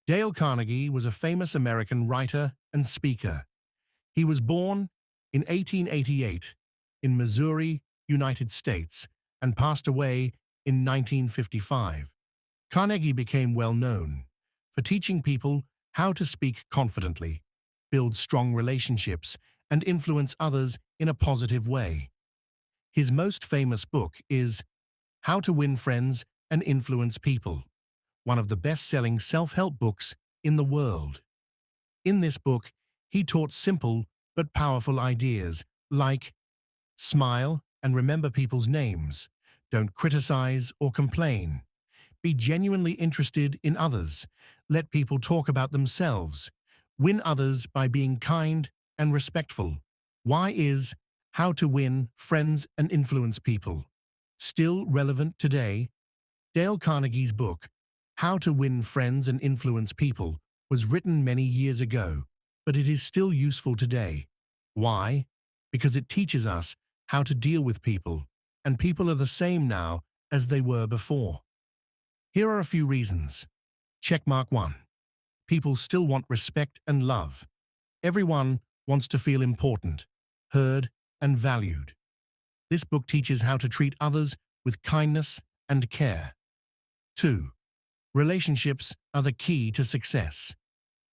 Dale Carnegie was a famous American writer and speaker. He was born in 1888 in Missouri, United States, and passed away in 1955. Carnegie became well known for teaching people how to speak confidently, build strong relationships, and influence others in a positive way. His most famous book is How to Win Friends and Influence People, one of the best-selling self-help books in the world. In this book, he taught simple but powerful ideas like smile and remember people's names, don't criticize or complain, be genuinely interested in others, let people talk about themselves, win others by being kind and respectful. Why is How to Win Friends and Influence People still relevant today? Dale Carnegie's book, How to Win Friends and Influence People, was written many years ago, but it is still useful today. Why? Because it teaches us how to deal with people, and people are the same now as they were before. Here are a few reasons. Checkmark 1. People still want respect and love. Everyone wants to feel important, heard, and valued. This book teaches how to treat others with kindness and care. 2. Relationships are the key to success.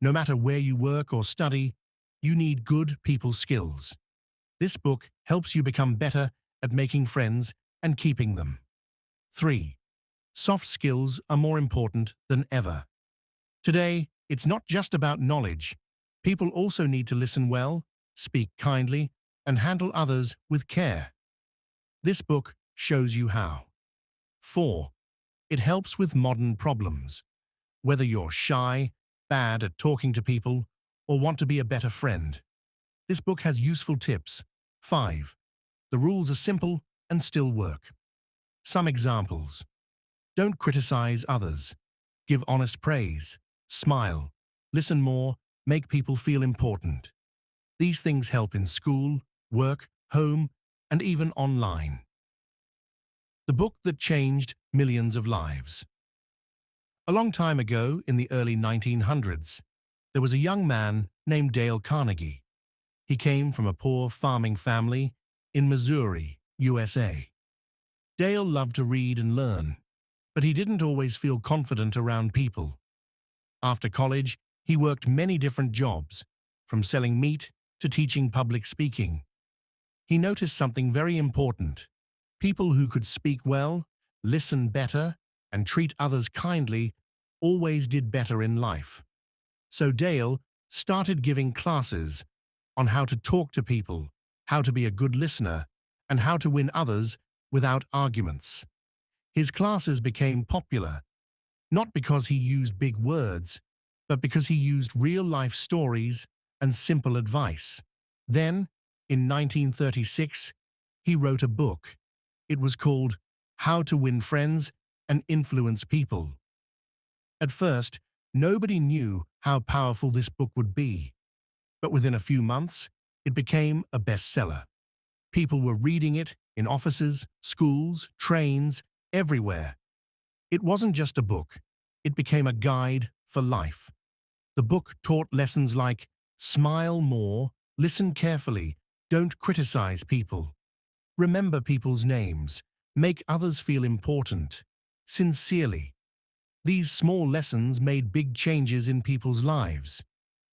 No matter where you work or study, you need good people skills. This book helps you become better at making friends and keeping them. 3. Soft skills are more important than ever. Today, it's not just about knowledge. People also need to listen well, speak kindly, and handle others with care. This book shows you how. 4. It helps with modern problems. Whether you're shy, bad at talking to people, or want to be a better friend, this book has useful tips. 5. The rules are simple and still work. Some examples. Don't criticize others. Give honest praise. Smile. Listen more. Make people feel important. These things help in school, work, home, and even online. The book that changed millions of lives. A long time ago, in the early 1900s, there was a young man named Dale Carnegie. He came from a poor farming family in Missouri, USA. Dale loved to read and learn, but he didn't always feel confident around people. After college, he worked many different jobs, from selling meat to teaching public speaking. He noticed something very important. People who could speak well, listen better, and treat others kindly always did better in life. So Dale started giving classes on how to talk to people, how to be a good listener, and how to win others without arguments. His classes became popular, not because he used big words, but because he used real-life stories and simple advice. Then, in 1936, he wrote a book. It was called How to Win Friends and Influence People. At first, nobody knew how powerful this book would be, but within a few months, it became a bestseller. People were reading it in offices, schools, trains, everywhere. It wasn't just a book. It became a guide for life. The book taught lessons like smile more, listen carefully, don't criticize people, remember people's names, make others feel important, sincerely. These small lessons made big changes in people's lives.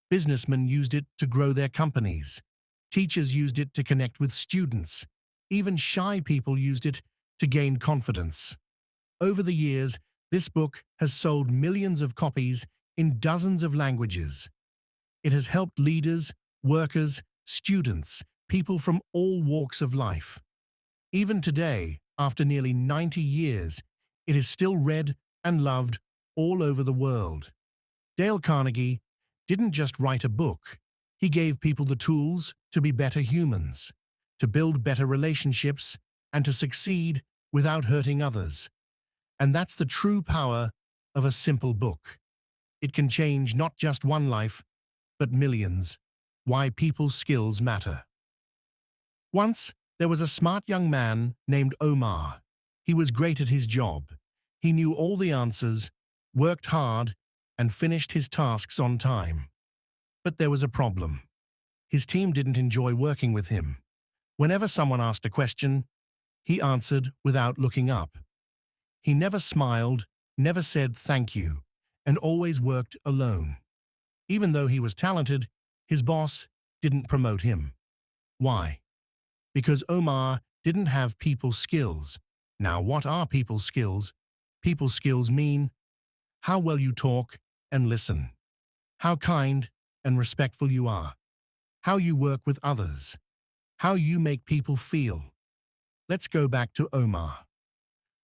Businessmen used it to grow their companies. Teachers used it to connect with students. Even shy people used it to gain confidence. Over the years, this book has sold millions of copies in dozens of languages. It has helped leaders, workers, students, people from all walks of life. Even today, after nearly 90 years, it is still read and loved all over the world. Dale Carnegie didn't just write a book. He gave people the tools to be better humans, to build better relationships, and to succeed without hurting others. And that's the true power of a simple book. It can change not just one life, but millions. Why people's skills matter. Once, there was a smart young man named Omar. He was great at his job. He knew all the answers, worked hard, and finished his tasks on time. But there was a problem. His team didn't enjoy working with him. Whenever someone asked a question, he answered without looking up. He never smiled, never said thank you, and always worked alone. Even though he was talented, his boss didn't promote him. Why? Because Omar didn't have people skills. Now, what are people skills? People skills mean how well you talk and listen, how kind and respectful you are, how you work with others, how you make people feel. Let's go back to Omar.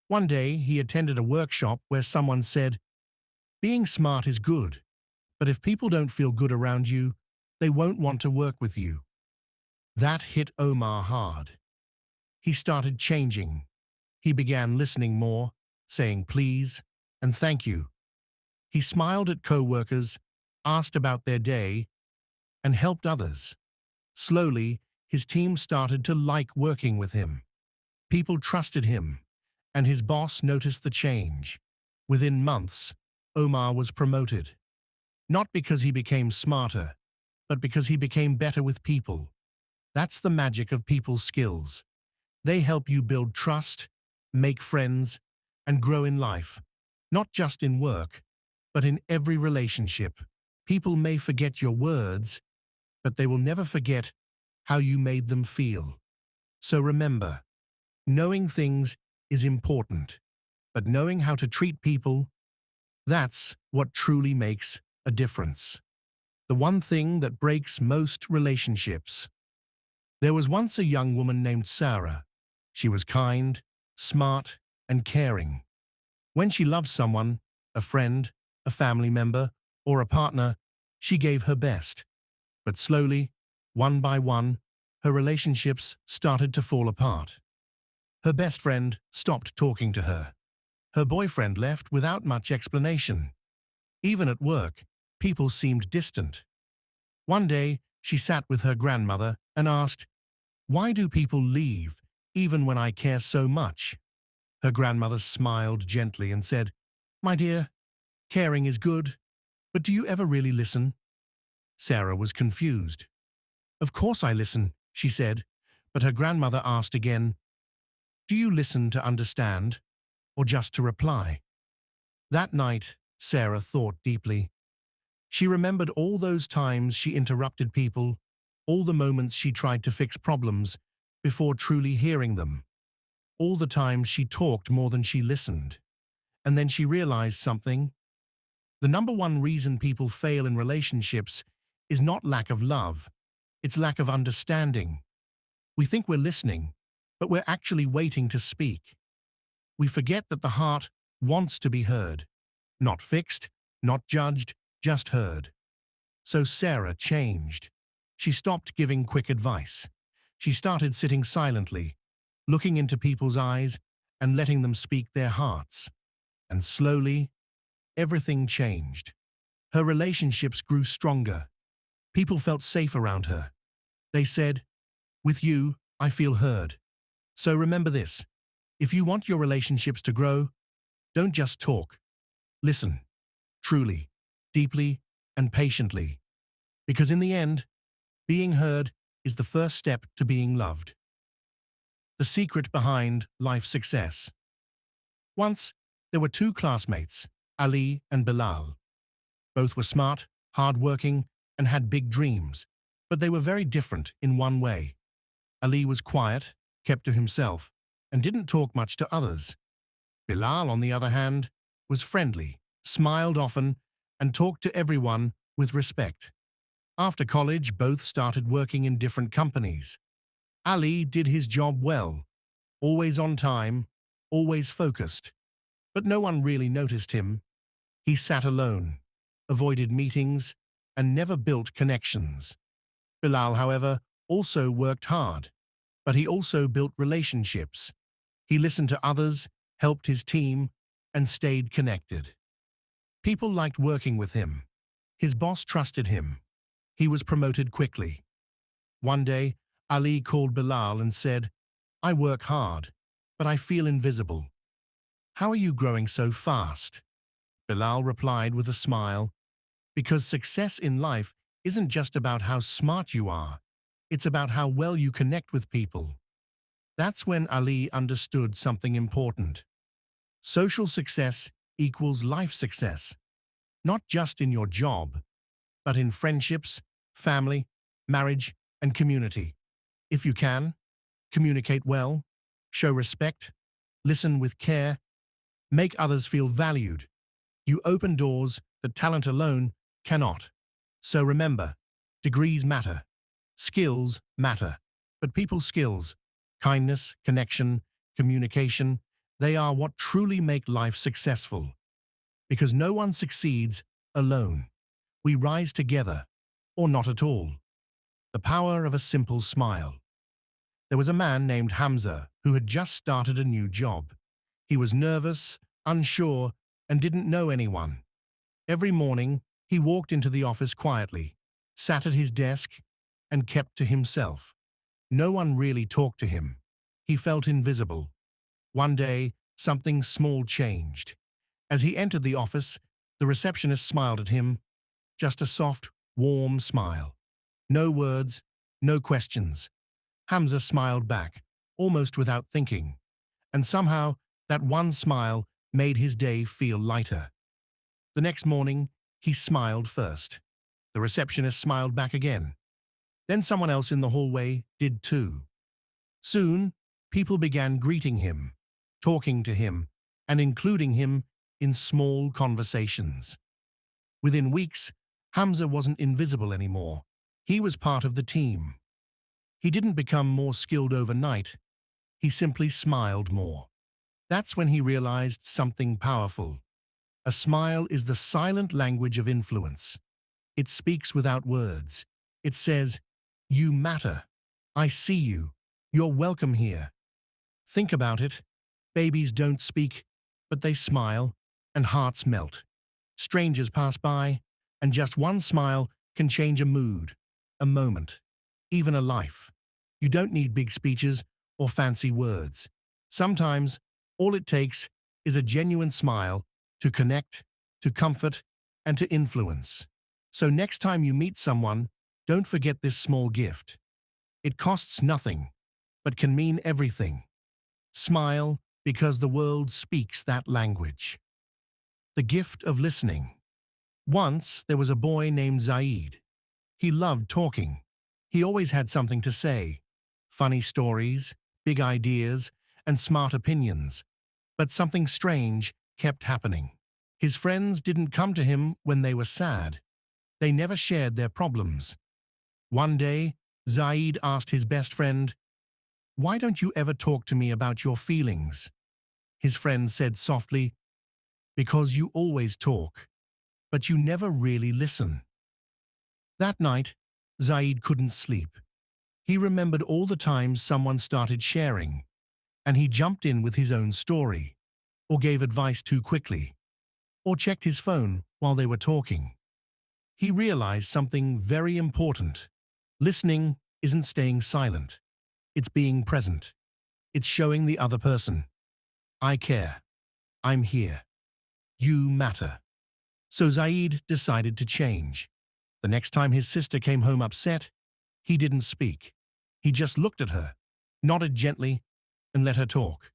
One day, he attended a workshop where someone said, "Being smart is good, but if people don't feel good around you, they won't want to work with you." That hit Omar hard. He started changing. He began listening more, saying please and thank you. He smiled at co-workers, asked about their day, and helped others. Slowly, his team started to like working with him. People trusted him, and his boss noticed the change. Within months, Omar was promoted. Not because he became smarter, but because he became better with people. That's the magic of people's skills. They help you build trust, make friends, and grow in life. Not just in work, but in every relationship. People may forget your words, but they will never forget how you made them feel. So remember, knowing things is important, but knowing how to treat people, that's what truly makes a difference. The one thing that breaks most relationships. There was once a young woman named Sarah. She was kind, smart, and caring. When she loved someone, a friend, a family member, or a partner, she gave her best. But slowly, one by one, her relationships started to fall apart. Her best friend stopped talking to her. Her boyfriend left without much explanation. Even at work, people seemed distant. One day, she sat with her grandmother and asked, "Why do people leave, even when I care so much?" Her grandmother smiled gently and said, "My dear, caring is good, but do you ever really listen?" Sarah was confused. "Of course I listen," she said, but her grandmother asked again, "Do you listen to understand, or just to reply?" That night, Sarah thought deeply. She remembered all those times she interrupted people, all the moments she tried to fix problems before truly hearing them, all the times she talked more than she listened. And then she realized something. The number one reason people fail in relationships is not lack of love, it's lack of understanding. We think we're listening, but we're actually waiting to speak. We forget that the heart wants to be heard, not fixed, not judged, just heard. So Sarah changed. She stopped giving quick advice. She started sitting silently, looking into people's eyes and letting them speak their hearts. And slowly, everything changed. Her relationships grew stronger. People felt safe around her. They said, "With you, I feel heard." So remember this. If you want your relationships to grow, don't just talk. Listen, truly, deeply, and patiently. Because in the end, being heard is the first step to being loved. The secret behind life success. Once, there were two classmates, Ali and Bilal. Both were smart, hard-working, and had big dreams, but they were very different in one way. Ali was quiet, kept to himself, and didn't talk much to others. Bilal, on the other hand, was friendly, smiled often, and talked to everyone with respect. After college, both started working in different companies. Ali did his job well, always on time, always focused. But no one really noticed him. He sat alone, avoided meetings, and never built connections. Bilal, however, also worked hard, but he also built relationships. He listened to others, helped his team, and stayed connected. People liked working with him. His boss trusted him. He was promoted quickly. One day, Ali called Bilal and said, "I work hard, but I feel invisible. How are you growing so fast?" Bilal replied with a smile, because success in life isn't just about how smart you are, it's about how well you connect with people. That's when Ali understood something important. Social success equals life success, not just in your job, but in friendships, family, marriage, and community. If you can, communicate well, show respect, listen with care, make others feel valued. You open doors that talent alone cannot. So remember, degrees matter, skills matter, but people skills, kindness, connection, communication, they are what truly make life successful. Because no one succeeds alone. We rise together, or not at all. The power of a simple smile. There was a man named Hamza who had just started a new job. He was nervous, unsure, and didn't know anyone. Every morning, he walked into the office quietly, sat at his desk, and kept to himself. No one really talked to him. He felt invisible. One day, something small changed. As he entered the office, the receptionist smiled at him, just a soft, warm smile. No words, no questions. Hamza smiled back, almost without thinking, and somehow that one smile made his day feel lighter. The next morning, he smiled first. The receptionist smiled back again. Then someone else in the hallway did too. Soon, people began greeting him, talking to him, and including him in small conversations. Within weeks, Hamza wasn't invisible anymore. He was part of the team. He didn't become more skilled overnight. He simply smiled more. That's when he realized something powerful. A smile is the silent language of influence. It speaks without words. It says, "You matter. I see you. You're welcome here." Think about it. Babies don't speak, but they smile, and hearts melt. Strangers pass by, and just one smile can change a mood, a moment, even a life. You don't need big speeches or fancy words. Sometimes, all it takes is a genuine smile to connect, to comfort, and to influence. So next time you meet someone, don't forget this small gift. It costs nothing, but can mean everything. Smile because the world speaks that language. The gift of listening. Once there was a boy named Zaid. He loved talking. He always had something to say. Funny stories, big ideas, and smart opinions. But something strange kept happening. His friends didn't come to him when they were sad. They never shared their problems. One day, Zaid asked his best friend, "Why don't you ever talk to me about your feelings?" His friend said softly, "Because you always talk, but you never really listen." That night, Zaid couldn't sleep. He remembered all the times someone started sharing, and he jumped in with his own story, or gave advice too quickly, or checked his phone while they were talking. He realized something very important. Listening isn't staying silent. It's being present. It's showing the other person, "I care. I'm here. You matter." So Zaid decided to change. The next time his sister came home upset, he didn't speak. He just looked at her, nodded gently, and let her talk.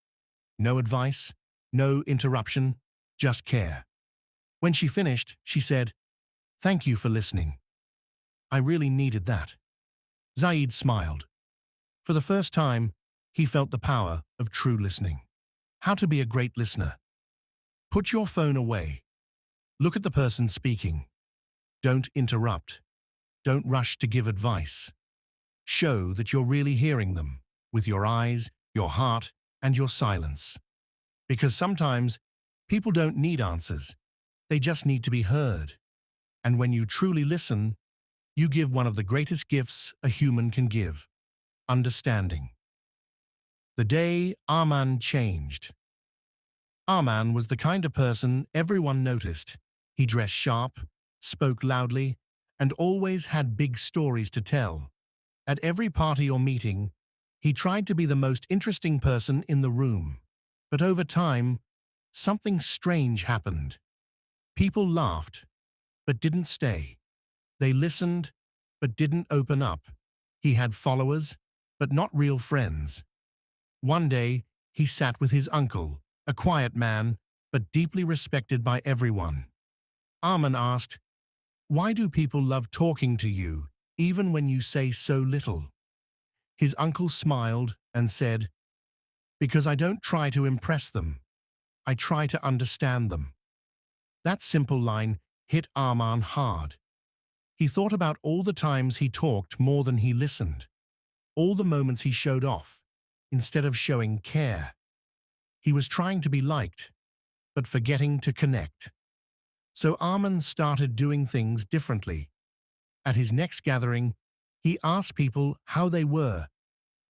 No advice, no interruption, just care. When she finished, she said, "Thank you for listening. I really needed that." Zaid smiled. For the first time, he felt the power of true listening. How to be a great listener. Put your phone away. Look at the person speaking. Don't interrupt. Don't rush to give advice. Show that you're really hearing them with your eyes, your heart, and your silence. Because sometimes people don't need answers. They just need to be heard. And when you truly listen, you give one of the greatest gifts a human can give: understanding. The day Arman changed. Arman was the kind of person everyone noticed. He dressed sharp, spoke loudly, and always had big stories to tell. At every party or meeting, he tried to be the most interesting person in the room. But over time, something strange happened. People laughed, but didn't stay. They listened, but didn't open up. He had followers, but not real friends. One day, he sat with his uncle, a quiet man, but deeply respected by everyone. Arman asked, "Why do people love talking to you, even when you say so little?" His uncle smiled and said, "Because I don't try to impress them. I try to understand them." That simple line hit Arman hard. He thought about all the times he talked more than he listened, all the moments he showed off, instead of showing care. He was trying to be liked, but forgetting to connect. So Arman started doing things differently. At his next gathering, he asked people how they were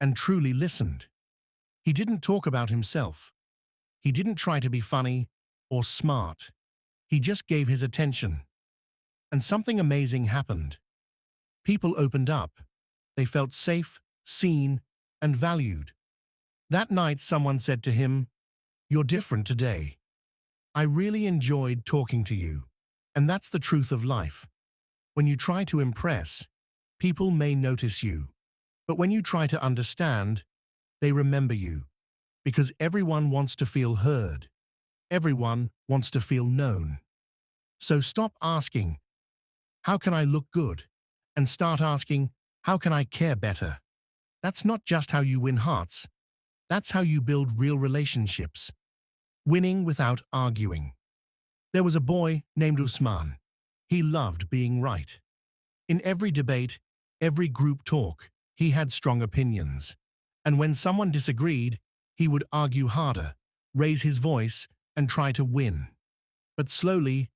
and truly listened. He didn't talk about himself. He didn't try to be funny or smart. He just gave his attention. And something amazing happened. People opened up. They felt safe, seen, and valued. That night someone said to him, "You're different today. I really enjoyed talking to you." And that's the truth of life. When you try to impress, people may notice you. But when you try to understand, they remember you. Because everyone wants to feel heard. Everyone wants to feel known. So stop asking, "How can I look good?" and start asking, "How can I care better?" That's not just how you win hearts. That's how you build real relationships. Winning without arguing. There was a boy named Usman. He loved being right. In every debate, every group talk, he had strong opinions. And when someone disagreed, he would argue harder, raise his voice, and try to win. But slowly,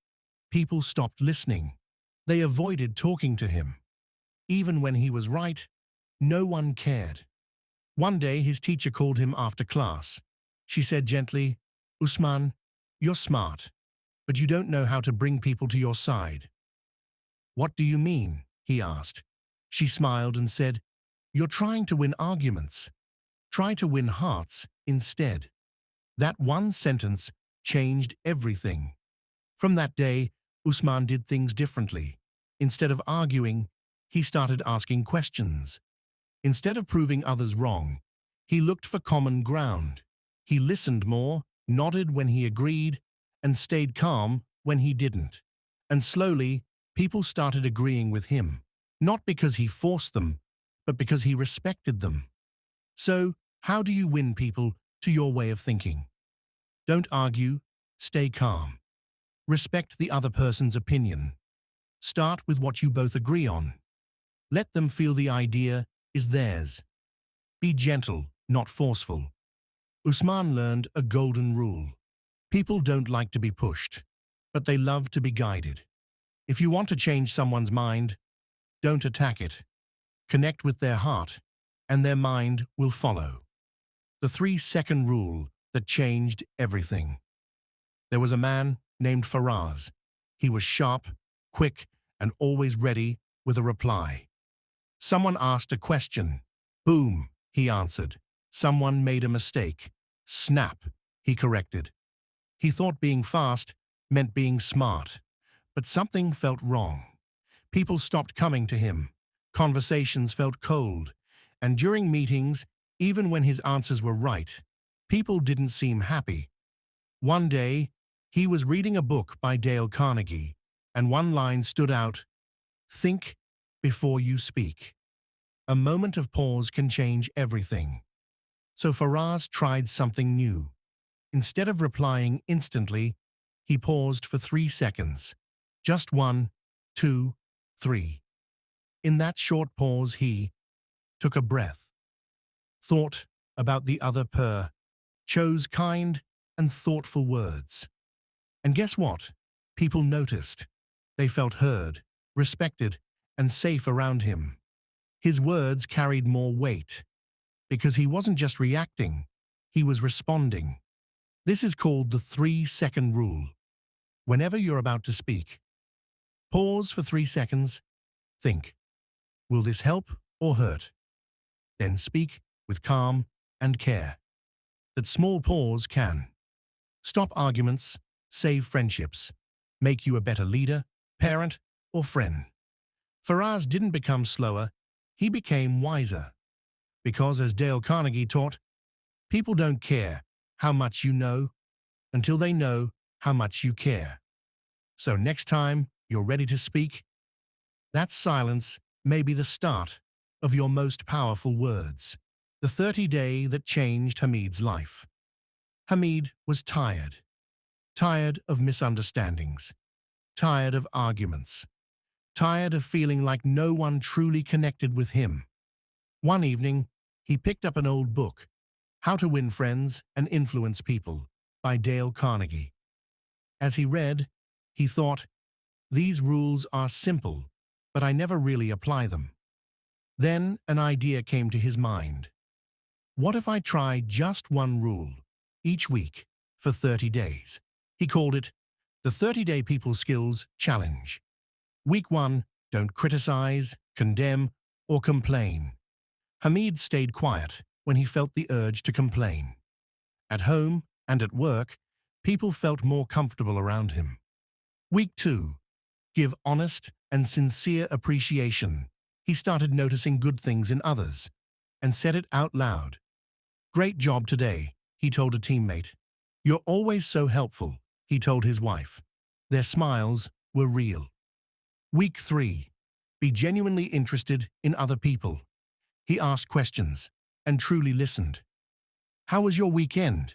people stopped listening. They avoided talking to him. Even when he was right, no one cared. One day, his teacher called him after class. She said gently, "Usman, you're smart, but you don't know how to bring people to your side." "What do you mean?" he asked. She smiled and said, "You're trying to win arguments. Try to win hearts instead." That one sentence changed everything. From that day, Usman did things differently. Instead of arguing, he started asking questions. Instead of proving others wrong, he looked for common ground. He listened more, nodded when he agreed, and stayed calm when he didn't. And slowly, people started agreeing with him, not because he forced them, but because he respected them. So, how do you win people to your way of thinking? Don't argue, stay calm. Respect the other person's opinion. Start with what you both agree on. Let them feel the idea is theirs. Be gentle, not forceful. Usman learned a golden rule. People don't like to be pushed, but they love to be guided. If you want to change someone's mind, don't attack it. Connect with their heart, and their mind will follow. The 3-second rule that changed everything. There was a man named Faraz. He was sharp, quick, and always ready with a reply. Someone asked a question. Boom, he answered. Someone made a mistake. Snap, he corrected. He thought being fast meant being smart, but something felt wrong. People stopped coming to him. Conversations felt cold, and during meetings, even when his answers were right, people didn't seem happy. One day, he was reading a book by Dale Carnegie, and one line stood out: "Think before you speak." A moment of pause can change everything. So Faraz tried something new. Instead of replying instantly, he paused for 3 seconds. Just 1, 2, 3. In that short pause, he took a breath, thought about the other chose kind and thoughtful words. And guess what? People noticed. They felt heard, respected, and safe around him. His words carried more weight, because he wasn't just reacting, he was responding. This is called the 3-second rule. Whenever you're about to speak, pause for 3 seconds, think, will this help or hurt? Then speak with calm and care. That small pause can stop arguments, save friendships, make you a better leader, parent, or friend. Faraz didn't become slower, he became wiser. Because, as Dale Carnegie taught, people don't care how much you know until they know how much you care. So next time you're ready to speak, that silence may be the start of your most powerful words. The 30-day that changed Hamid's life. Hamid was tired. Tired of misunderstandings. Tired of arguments. Tired of feeling like no one truly connected with him. One evening, he picked up an old book, How to Win Friends and Influence People, by Dale Carnegie. As he read, he thought, these rules are simple, but I never really apply them. Then an idea came to his mind. What if I try just one rule, each week, for 30 days? He called it the 30-Day People Skills Challenge. Week 1, don't criticize, condemn, or complain. Hamid stayed quiet when he felt the urge to complain. At home and at work, people felt more comfortable around him. Week 2, give honest and sincere appreciation. He started noticing good things in others and said it out loud. Great job today, he told a teammate. You're always so helpful, he told his wife. Their smiles were real. Week 3, be genuinely interested in other people. He asked questions and truly listened. How was your weekend?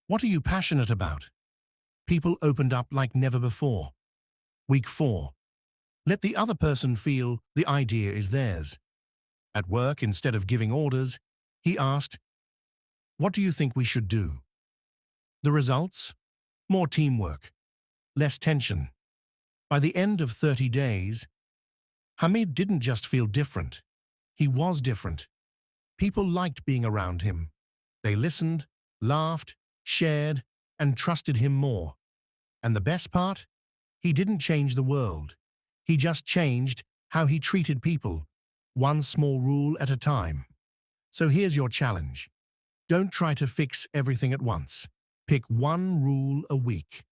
What are you passionate about? People opened up like never before. Week 4, let the other person feel the idea is theirs. At work, instead of giving orders, he asked, what do you think we should do? The results? More teamwork, less tension. By the end of 30 days, Hamid didn't just feel different. He was different. People liked being around him. They listened, laughed, shared, and trusted him more. And the best part? He didn't change the world. He just changed how he treated people, one small rule at a time. So here's your challenge. Don't try to fix everything at once. Pick one rule a week.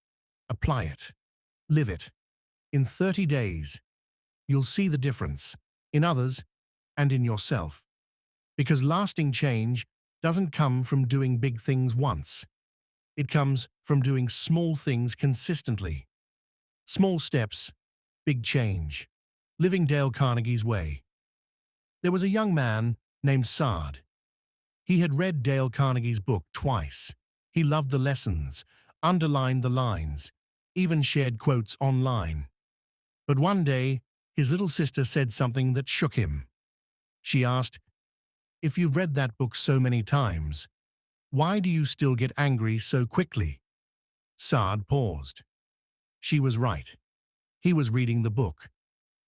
Apply it. Live it. In 30 days, you'll see the difference in others and in yourself. Because lasting change doesn't come from doing big things once. It comes from doing small things consistently. Small steps, big change. Living Dale Carnegie's way. There was a young man named Saad. He had read Dale Carnegie's book twice. He loved the lessons, underlined the lines, even shared quotes online. But one day, his little sister said something that shook him. She asked, if you've read that book so many times, why do you still get angry so quickly? Saad paused. She was right. He was reading the book,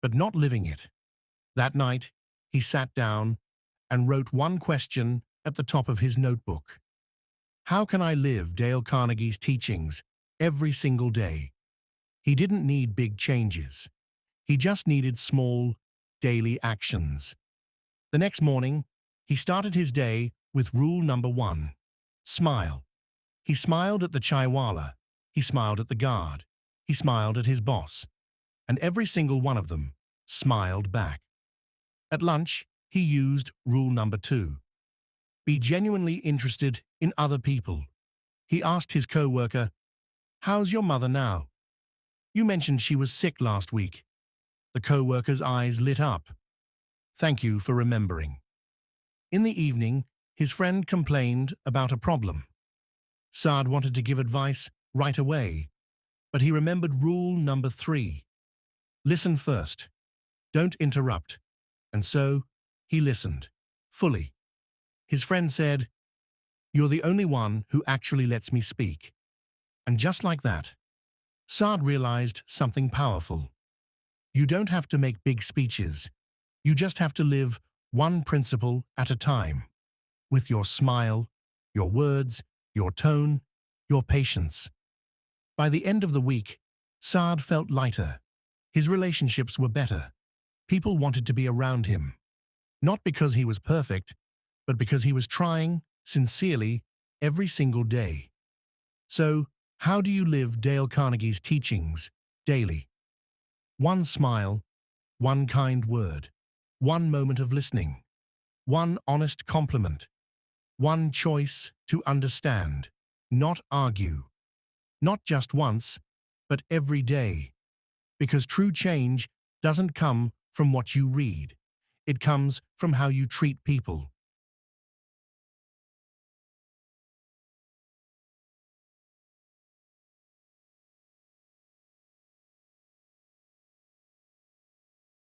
but not living it. That night, he sat down and wrote one question at the top of his notebook. How can I live Dale Carnegie's teachings every single day? He didn't need big changes. He just needed small, daily actions. The next morning, he started his day with rule number 1. Smile. He smiled at the chaiwala. He smiled at the guard. He smiled at his boss. And every single one of them smiled back. At lunch, he used rule number 2. Be genuinely interested in other people. He asked his co-worker, how's your mother now? You mentioned she was sick last week. The co-worker's eyes lit up. Thank you for remembering. In the evening, his friend complained about a problem. Saad wanted to give advice right away, but he remembered rule number 3. Listen first. Don't interrupt. And so, he listened, fully. His friend said, you're the only one who actually lets me speak. And just like that, Saad realized something powerful. You don't have to make big speeches. You just have to live one principle at a time. With your smile, your words, your tone, your patience. By the end of the week, Saad felt lighter. His relationships were better. People wanted to be around him. Not because he was perfect, but because he was trying, sincerely, every single day. So, How do you live Dale Carnegie's teachings daily? One smile, one kind word, one moment of listening, one honest compliment, one choice to understand, not argue. Not just once, but every day. Because true change doesn't come from what you read. It comes from how you treat people.